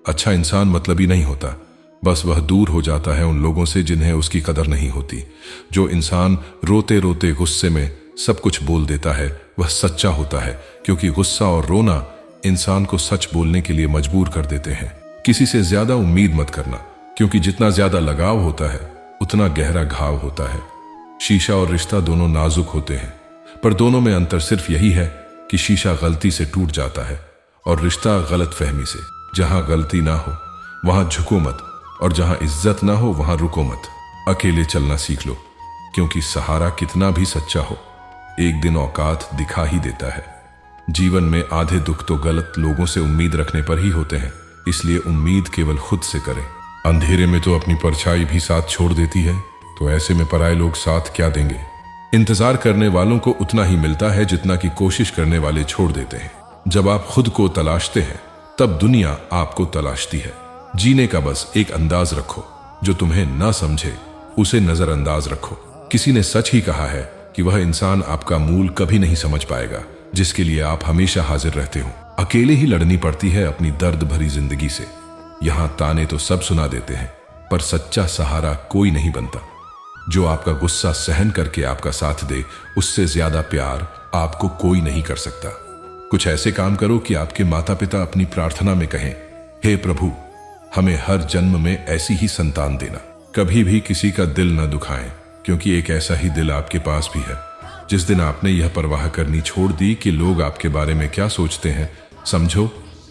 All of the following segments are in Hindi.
अच्छा इंसान मतलबी नहीं होता, बस वह दूर हो जाता है उन लोगों से जिन्हें उसकी कदर नहीं होती। जो इंसान रोते रोते गुस्से में सब कुछ बोल देता है वह सच्चा होता है, क्योंकि गुस्सा और रोना इंसान को सच बोलने के लिए मजबूर कर देते हैं। किसी से ज्यादा उम्मीद मत करना, क्योंकि जितना ज्यादा लगाव होता है उतना गहरा घाव होता है। शीशा और रिश्ता दोनों नाजुक होते हैं, पर दोनों में अंतर सिर्फ यही है कि शीशा गलती से टूट जाता है और रिश्ता गलत फहमी से। जहां गलती ना हो वहां झुको मत, और जहां इज्जत ना हो वहां रुको मत। अकेले चलना सीख लो, क्योंकि सहारा कितना भी सच्चा हो एक दिन औकात दिखा ही देता है। जीवन में आधे दुख तो गलत लोगों से उम्मीद रखने पर ही होते हैं, इसलिए उम्मीद केवल खुद से करें। अंधेरे में तो अपनी परछाई भी साथ छोड़ देती है, तो ऐसे में पराये लोग साथ क्या देंगे। इंतजार करने वालों को उतना ही मिलता है जितना कि कोशिश करने वाले छोड़ देते हैं। जब आप खुद को तलाशते हैं तब दुनिया आपको तलाशती है। जीने का बस एक अंदाज रखो, जो तुम्हें ना समझे उसे नजरअंदाज रखो। किसी ने सच ही कहा है कि वह इंसान आपका मूल कभी नहीं समझ पाएगा जिसके लिए आप हमेशा हाजिर रहते हो। अकेले ही लड़नी पड़ती है अपनी दर्द भरी जिंदगी से। यहां ताने तो सब सुना देते हैं, पर सच्चा सहारा कोई नहीं बनता। जो आपका गुस्सा सहन करके आपका साथ दे, उससे ज्यादा प्यार आपको कोई नहीं कर सकता। कुछ ऐसे काम करो कि आपके माता पिता अपनी प्रार्थना में कहें, हे प्रभु, हमें हर जन्म में ऐसी ही संतान देना। कभी भी किसी का दिल न दुखाएं, क्योंकि एक ऐसा ही दिल आपके पास भी है। जिस दिन आपने यह परवाह करनी छोड़ दी कि लोग आपके बारे में क्या सोचते हैं, समझो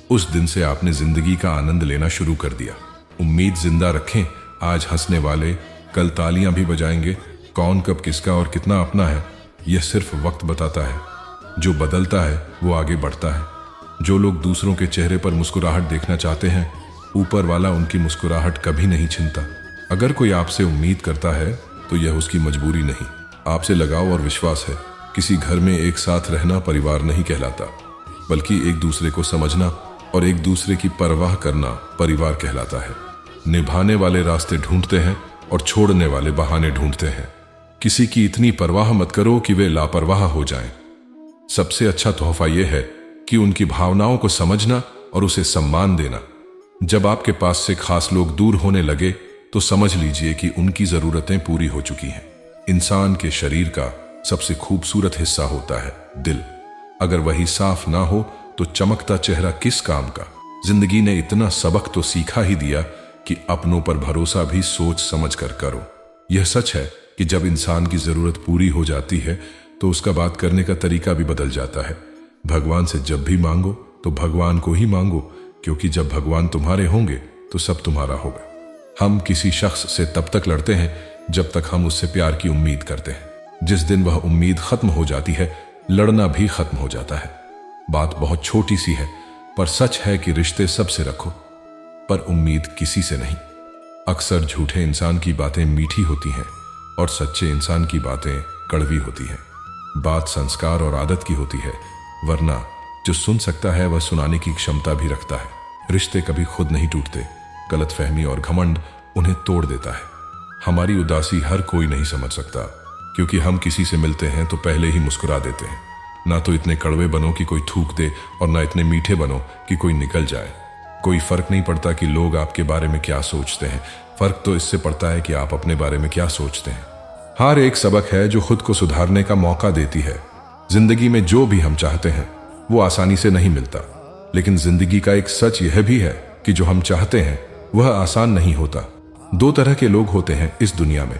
उस दिन से आपने जिंदगी का आनंद लेना शुरू कर दिया। उम्मीद जिंदा रखें, आज हंसने वाले कल तालियां भी बजाएंगे। कौन कब किसका और कितना अपना है, यह सिर्फ वक्त बताता है। जो बदलता है वो आगे बढ़ता है। जो लोग दूसरों के चेहरे पर मुस्कुराहट देखना चाहते हैं, ऊपर वाला उनकी मुस्कुराहट कभी नहीं छीनता। अगर कोई आपसे उम्मीद करता है तो यह उसकी मजबूरी नहीं, आपसे लगाव और विश्वास है। किसी घर में एक साथ रहना परिवार नहीं कहलाता, बल्कि एक दूसरे को समझना और एक दूसरे की परवाह करना परिवार कहलाता है। निभाने वाले रास्ते ढूंढते हैं और छोड़ने वाले बहाने ढूंढते हैं। किसी की इतनी परवाह मत करो कि वे लापरवाह हो जाएं। सबसे अच्छा तोहफा यह है कि उनकी भावनाओं को समझना और उसे सम्मान देना। जब आपके पास से खास लोग दूर होने लगे तो समझ लीजिए कि उनकी जरूरतें पूरी हो चुकी हैं। इंसान के शरीर का सबसे खूबसूरत हिस्सा होता है दिल। अगर वही साफ ना हो तो चमकता चेहरा किस काम का। जिंदगी ने इतना सबक तो सीखा ही दिया कि अपनों पर भरोसा भी सोच समझ कर करो। यह सच है कि जब इंसान की जरूरत पूरी हो जाती है तो उसका बात करने का तरीका भी बदल जाता है। भगवान से जब भी मांगो तो भगवान को ही मांगो, क्योंकि जब भगवान तुम्हारे होंगे तो सब तुम्हारा होगा। हम किसी शख्स से तब तक लड़ते हैं जब तक हम उससे प्यार की उम्मीद करते हैं। जिस दिन वह उम्मीद खत्म हो जाती है, लड़ना भी खत्म हो जाता है। बात बहुत छोटी सी है, पर सच है कि रिश्ते सबसे रखो, पर उम्मीद किसी से नहीं। अक्सर झूठे इंसान की बातें मीठी होती हैं और सच्चे इंसान की बातें कड़वी होती हैं। बात संस्कार और आदत की होती है, वरना जो सुन सकता है वह सुनाने की क्षमता भी रखता है। रिश्ते कभी खुद नहीं टूटते, गलतफहमी और घमंड उन्हें तोड़ देता है। हमारी उदासी हर कोई नहीं समझ सकता, क्योंकि हम किसी से मिलते हैं तो पहले ही मुस्कुरा देते हैं। ना तो इतने कड़वे बनो कि कोई थूक दे, और ना इतने मीठे बनो कि कोई निकल जाए। कोई फर्क नहीं पड़ता कि लोग आपके बारे में क्या सोचते हैं, फर्क तो इससे पड़ता है कि आप अपने बारे में क्या सोचते हैं। हर एक सबक है जो खुद को सुधारने का मौका देती है। जिंदगी में जो भी हम चाहते हैं वो आसानी से नहीं मिलता, लेकिन जिंदगी का एक सच यह भी है कि जो हम चाहते हैं वह आसान नहीं होता। दो तरह के लोग होते हैं इस दुनिया में।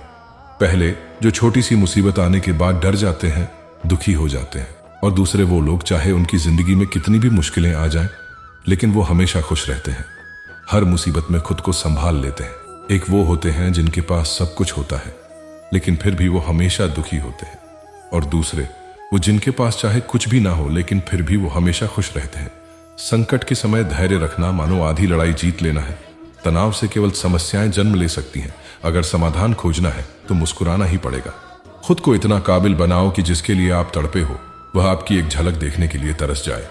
पहले जो छोटी सी मुसीबत आने के बाद डर जाते हैं, दुखी हो जाते हैं, और दूसरे वो लोग चाहे उनकी जिंदगी में कितनी भी मुश्किलें आ जाएं, लेकिन वो हमेशा खुश रहते हैं, हर मुसीबत में खुद को संभाल लेते हैं। एक वो होते हैं जिनके पास सब कुछ होता है लेकिन फिर भी वो हमेशा दुखी होते हैं, और दूसरे वो जिनके पास चाहे कुछ भी ना हो लेकिन फिर भी वो हमेशा खुश रहते हैं। संकट के समय धैर्य रखना मानो आधी लड़ाई जीत लेना है। तनाव से केवल समस्याएं जन्म ले सकती हैं। अगर समाधान खोजना है तो मुस्कुराना ही पड़ेगा। खुद को इतना काबिल बनाओ कि जिसके लिए आप तड़पे हो वह आपकी एक झलक देखने के लिए तरस जाए।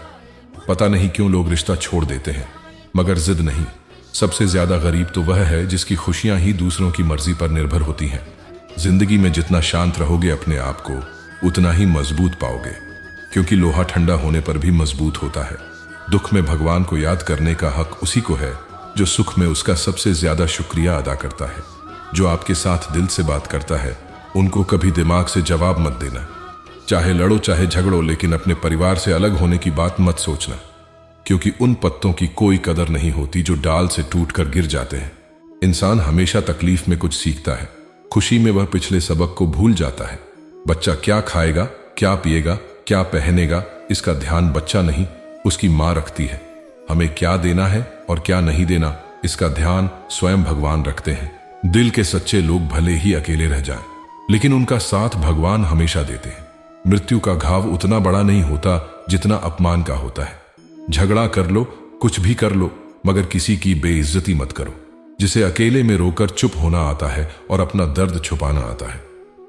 पता नहीं क्यों लोग रिश्ता छोड़ देते हैं, मगर जिद नहीं। सबसे ज्यादा गरीब तो वह है जिसकी खुशियां ही दूसरों की मर्जी पर निर्भर होती हैं। जिंदगी में जितना शांत रहोगे अपने आप को, उतना ही मजबूत पाओगे, क्योंकि लोहा ठंडा होने पर भी मजबूत होता है। दुख में भगवान को याद करने का हक उसी को है जो सुख में उसका सबसे ज्यादा शुक्रिया अदा करता है। जो आपके साथ दिल से बात करता है उनको कभी दिमाग से जवाब मत देना। चाहे लड़ो चाहे झगड़ो, लेकिन अपने परिवार से अलग होने की बात मत सोचना, क्योंकि उन पत्तों की कोई कदर नहीं होती जो डाल से टूटकर गिर जाते हैं। इंसान हमेशा तकलीफ में कुछ सीखता है, खुशी में वह पिछले सबक को भूल जाता है। बच्चा क्या खाएगा, क्या पिएगा, क्या पहनेगा, इसका ध्यान बच्चा नहीं उसकी माँ रखती है। हमें क्या देना है और क्या नहीं देना, इसका ध्यान स्वयं भगवान रखते हैं। दिल के सच्चे लोग भले ही अकेले रह जाएं, लेकिन उनका साथ भगवान हमेशा देते हैं। मृत्यु का घाव उतना बड़ा नहीं होता जितना अपमान का होता है। झगड़ा कर लो, कुछ भी कर लो, मगर किसी की बेइज्जती मत करो। जिसे अकेले में रोकर चुप होना आता है और अपना दर्द छुपाना आता है,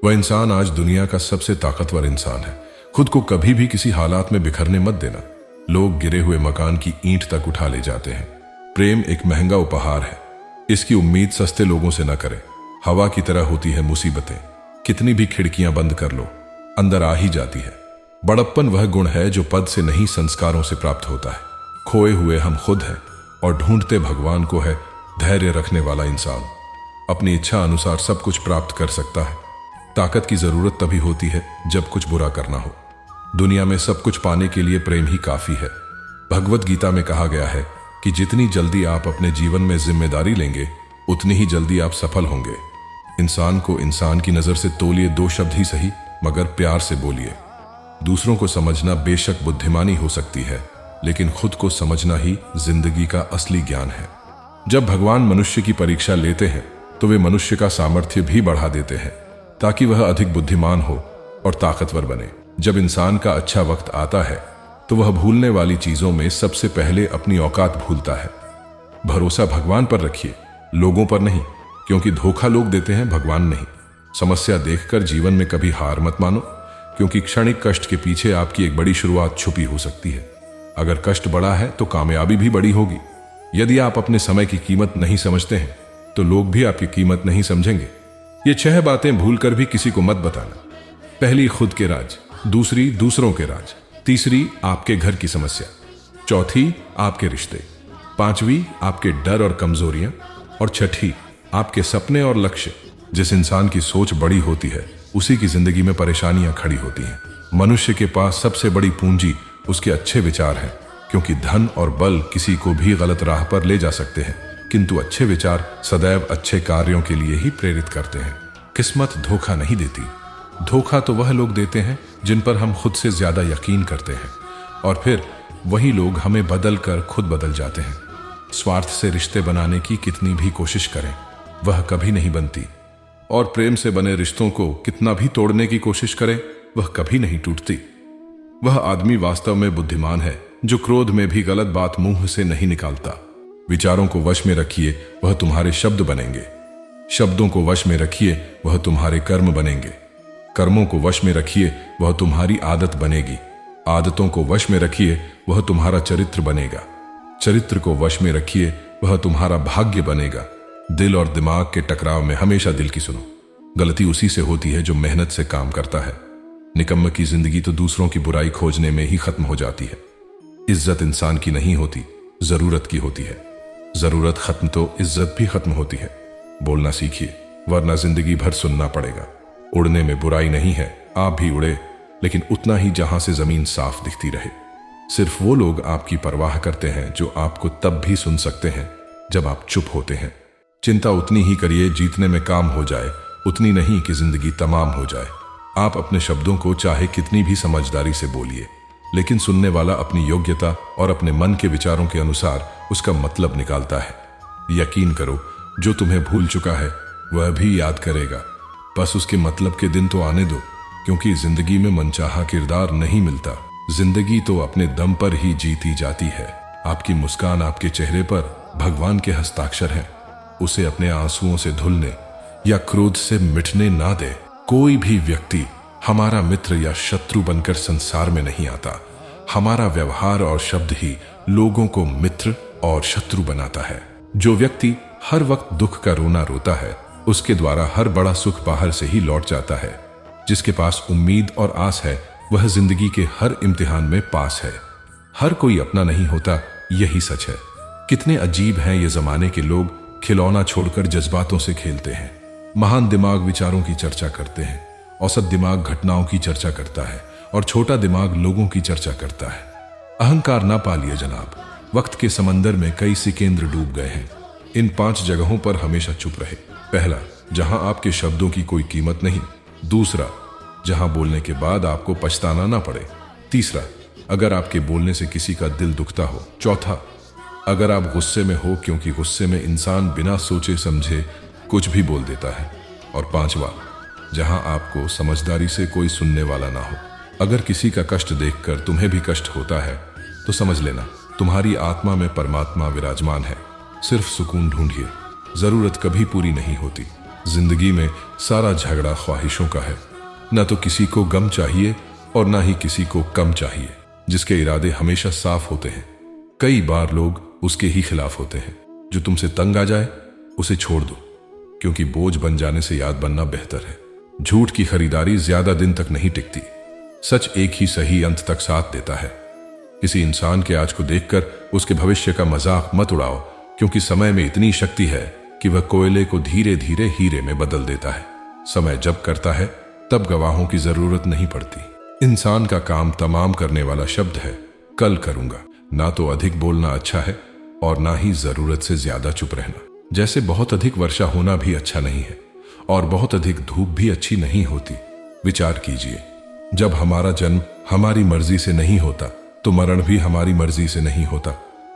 वह इंसान आज दुनिया का सबसे ताकतवर इंसान है। खुद को कभी भी किसी हालात में बिखरने मत देना। लोग गिरे हुए मकान की ईंट तक उठा ले जाते हैं। प्रेम एक महंगा उपहार है, इसकी उम्मीद सस्ते लोगों से न करें। हवा की तरह होती है मुसीबतें, कितनी भी खिड़कियां बंद कर लो अंदर आ ही जाती है। बड़प्पन वह गुण है जो पद से नहीं संस्कारों से प्राप्त होता है। खोए हुए हम खुद हैं और ढूंढते भगवान को है। धैर्य रखने वाला इंसान अपनी इच्छा अनुसार सब कुछ प्राप्त कर सकता है। ताकत की जरूरत तभी होती है जब कुछ बुरा करना हो। दुनिया में सब कुछ पाने के लिए प्रेम ही काफी है। भगवत गीता में कहा गया है कि जितनी जल्दी आप अपने जीवन में जिम्मेदारी लेंगे उतनी ही जल्दी आप सफल होंगे। इंसान को इंसान की नजर से तोलिए, 2 शब्द ही सही मगर प्यार से बोलिए। दूसरों को समझना बेशक बुद्धिमानी हो सकती है, लेकिन खुद को समझना ही जिंदगी का असली ज्ञान है। जब भगवान मनुष्य की परीक्षा लेते हैं तो वे मनुष्य का सामर्थ्य भी बढ़ा देते हैं ताकि वह अधिक बुद्धिमान हो और ताकतवर बने। जब इंसान का अच्छा वक्त आता है तो वह भूलने वाली चीजों में सबसे पहले अपनी औकात भूलता है। भरोसा भगवान पर रखिए, लोगों पर नहीं, क्योंकि धोखा लोग देते हैं, भगवान नहीं। समस्या देखकर जीवन में कभी हार मत मानो, क्योंकि क्षणिक कष्ट के पीछे आपकी एक बड़ी शुरुआत छुपी हो सकती है। अगर कष्ट बड़ा है तो कामयाबी भी बड़ी होगी। यदि आप अपने समय की कीमत नहीं समझते हैं तो लोग भी आपकी कीमत नहीं समझेंगे। ये 6 बातें भूलकर भी किसी को मत बताना। पहली, खुद के राज। दूसरी, दूसरों के राज। तीसरी, आपके घर की समस्या। चौथी, आपके रिश्ते। 5वीं, आपके डर और कमजोरियां। और 6ठी, आपके सपने और लक्ष्य। जिस इंसान की सोच बड़ी होती है उसी की जिंदगी में परेशानियां खड़ी होती हैं। मनुष्य के पास सबसे बड़ी पूंजी उसके अच्छे विचार हैं, क्योंकि धन और बल किसी को भी गलत राह पर ले जा सकते हैं, किंतु अच्छे विचार सदैव अच्छे कार्यों के लिए ही प्रेरित करते हैं। किस्मत धोखा नहीं देती। धोखा तो वह लोग देते हैं जिन पर हम खुद से ज्यादा यकीन करते हैं, और फिर वही लोग हमें बदल कर खुद बदल जाते हैं। स्वार्थ से रिश्ते बनाने की कितनी भी कोशिश करें वह कभी नहीं बनती, और प्रेम से बने रिश्तों को कितना भी तोड़ने की कोशिश करें वह कभी नहीं टूटती। वह आदमी वास्तव में बुद्धिमान है जो क्रोध में भी गलत बात मुंह से नहीं निकालता। विचारों को वश में रखिए, वह तुम्हारे शब्द बनेंगे। शब्दों को वश में रखिए, वह तुम्हारे कर्म बनेंगे। कर्मों को वश में रखिए, वह तुम्हारी आदत बनेगी। आदतों को वश में रखिए, वह तुम्हारा चरित्र बनेगा। चरित्र को वश में रखिए, वह तुम्हारा भाग्य बनेगा। दिल और दिमाग के टकराव में हमेशा दिल की सुनो। गलती उसी से होती है जो मेहनत से काम करता है। निकम्मे की जिंदगी तो दूसरों की बुराई खोजने में ही खत्म हो जाती है। इज्जत इंसान की नहीं होती, जरूरत की होती है। जरूरत खत्म तो इज्जत भी खत्म होती है। बोलना सीखिए, वरना जिंदगी भर सुनना पड़ेगा। उड़ने में बुराई नहीं है, आप भी उड़े, लेकिन उतना ही जहां से जमीन साफ दिखती रहे। सिर्फ वो लोग आपकी परवाह करते हैं जो आपको तब भी सुन सकते हैं जब आप चुप होते हैं। चिंता उतनी ही करिए जीतने में काम हो जाए, उतनी नहीं कि जिंदगी तमाम हो जाए। आप अपने शब्दों को चाहे कितनी भी समझदारी से बोलिए, लेकिन सुनने वाला अपनी योग्यता और अपने मन के विचारों के अनुसार उसका मतलब निकालता है। यकीन करो, जो तुम्हें भूल चुका है वह भी याद करेगा। बस उसके मतलब के दिन तो आने दो, क्योंकि जिंदगी में मनचाहा किरदार नहीं मिलता। जिंदगी तो अपने दम पर ही जीती जाती है। आपकी मुस्कान आपके चेहरे पर भगवान के हस्ताक्षर है। उसे अपने आंसुओं से धुलने या क्रोध से मिटने ना दे। कोई भी व्यक्ति हमारा मित्र या शत्रु बनकर संसार में नहीं आता। हमारा व्यवहार और शब्द ही लोगों को मित्र और शत्रु बनाता है। जो व्यक्ति हर वक्त दुख का रोना रोता है, उसके द्वारा हर बड़ा सुख बाहर से ही लौट जाता है। जिसके पास उम्मीद और आस है, वह जिंदगी के हर इम्तिहान में पास है। हर कोई अपना नहीं होता, यही सच है। कितने अजीब हैं ये जमाने के लोग, खिलौना छोड़कर जज्बातों से खेलते हैं। महान दिमाग विचारों की चर्चा करते हैं, औसत दिमाग घटनाओं की चर्चा करता है और छोटा दिमाग लोगों की चर्चा करता है। अहंकार ना पालिए जनाब, वक्त के समंदर में कई सिकेंद्र डूब गए हैं। इन 5 जगहों पर हमेशा चुप रहे। पहला, जहां आपके शब्दों की कोई कीमत नहीं। दूसरा, जहां बोलने के बाद आपको पछताना ना पड़े। तीसरा, अगर आपके बोलने से किसी का दिल दुखता हो। चौथा, अगर आप गुस्से में हो, क्योंकि गुस्से में इंसान बिना सोचे समझे कुछ भी बोल देता है। और पांचवा, जहां आपको समझदारी से कोई सुनने वाला ना हो। अगर किसी का कष्ट देखकर तुम्हें भी कष्ट होता है तो समझ लेना तुम्हारी आत्मा में परमात्मा विराजमान है। सिर्फ सुकून ढूंढिए, जरूरत कभी पूरी नहीं होती। जिंदगी में सारा झगड़ा ख्वाहिशों का है। न तो किसी को गम चाहिए और ना ही किसी को कम चाहिए। जिसके इरादे हमेशा साफ होते हैं, कई बार लोग उसके ही खिलाफ होते हैं। जो तुमसे तंग आ जाए उसे छोड़ दो, क्योंकि बोझ बन जाने से याद बनना बेहतर है। झूठ की खरीदारी ज्यादा दिन तक नहीं टिकती। सच एक ही सही अंत तक साथ देता है। किसी इंसान के आज को देखकर उसके भविष्य का मजाक मत उड़ाओ, क्योंकि समय में इतनी शक्ति है कि वह कोयले को धीरे धीरे हीरे में बदल देता है। समय जब करता है तब गवाहों की जरूरत नहीं पड़ती। इंसान का काम तमाम करने वाला शब्द है कल करूंगा। ना तो अधिक बोलना अच्छा है और ना ही जरूरत से ज्यादा चुप रहना। जैसे बहुत अधिक वर्षा होना भी अच्छा नहीं है और बहुत अधिक धूप भी अच्छी नहीं होती। विचार कीजिए, जब हमारा जन्म हमारी मर्जी से नहीं होता तो मरण भी हमारी मर्जी से नहीं होता।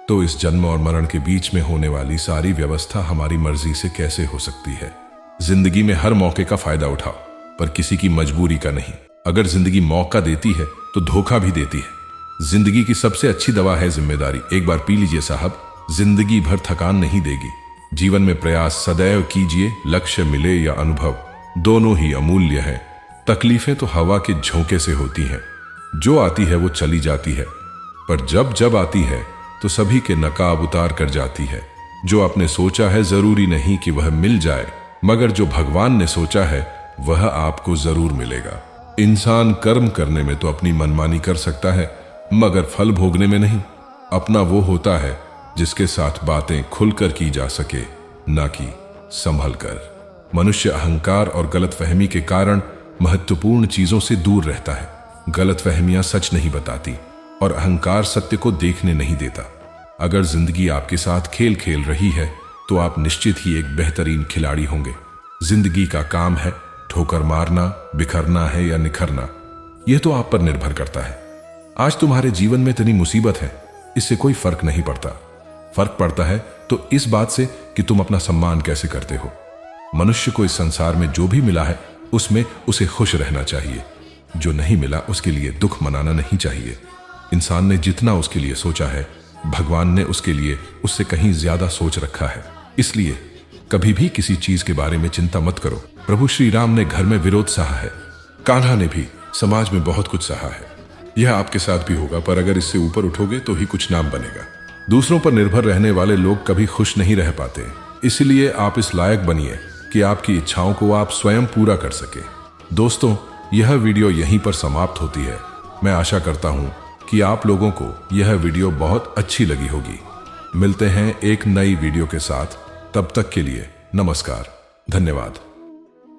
तो इस जन्म और मरण के बीच में होने वाली सारी व्यवस्था हमारी मर्जी से कैसे हो सकती है? जिंदगी में हर मौके का फायदा उठाओ, पर किसी की मजबूरी का नहीं। अगर जिंदगी मौका देती है तो धोखा भी देती है। जिंदगी की सबसे अच्छी दवा है जिम्मेदारी। एक बार पी लीजिए साहब, जिंदगी भर थकान नहीं देगी। जीवन में प्रयास सदैव कीजिए, लक्ष्य मिले या अनुभव, दोनों ही अमूल्य हैं। तकलीफें तो हवा के झोंके से होती हैं, जो आती है वो चली जाती है, पर जब जब आती है तो सभी के नकाब उतार कर जाती है। जो आपने सोचा है जरूरी नहीं कि वह मिल जाए, मगर जो भगवान ने सोचा है वह आपको जरूर मिलेगा। इंसान कर्म करने में तो अपनी मनमानी कर सकता है, मगर फल भोगने में नहीं। अपना वो होता है जिसके साथ बातें खुलकर की जा सके, ना कि संभल कर। मनुष्य अहंकार और गलतफहमी के कारण महत्वपूर्ण चीजों से दूर रहता है। गलतफहमियां सच नहीं बताती और अहंकार सत्य को देखने नहीं देता। अगर जिंदगी आपके साथ खेल खेल रही है तो आप निश्चित ही एक बेहतरीन खिलाड़ी होंगे। जिंदगी का काम है ठोकर मारना, बिखरना है या निखरना, यह तो आप पर निर्भर करता है। आज तुम्हारे जीवन में इतनी मुसीबत है, इससे कोई फर्क नहीं पड़ता। फर्क पड़ता है तो इस बात से कि तुम अपना सम्मान कैसे करते हो। मनुष्य को इस संसार में जो भी मिला है उसमें उसे खुश रहना चाहिए। जो नहीं मिला उसके लिए दुख मनाना नहीं चाहिए। इंसान ने जितना उसके लिए सोचा है, भगवान ने उसके लिए उससे कहीं ज्यादा सोच रखा है। इसलिए कभी भी किसी चीज के बारे में चिंता मत करो। प्रभु श्री राम ने घर में विरोध सहा है, कान्हा ने भी समाज में बहुत कुछ सहा है। यह आपके साथ भी होगा, पर अगर इससे ऊपर उठोगे तो ही कुछ नाम बनेगा। दूसरों पर निर्भर रहने वाले लोग कभी खुश नहीं रह पाते। इसलिए आप इस लायक बनिए कि आपकी इच्छाओं को आप स्वयं पूरा कर सके। दोस्तों, यह वीडियो यहीं पर समाप्त होती है। मैं आशा करता हूं कि आप लोगों को यह वीडियो बहुत अच्छी लगी होगी। मिलते हैं एक नई वीडियो के साथ, तब तक के लिए नमस्कार, धन्यवाद।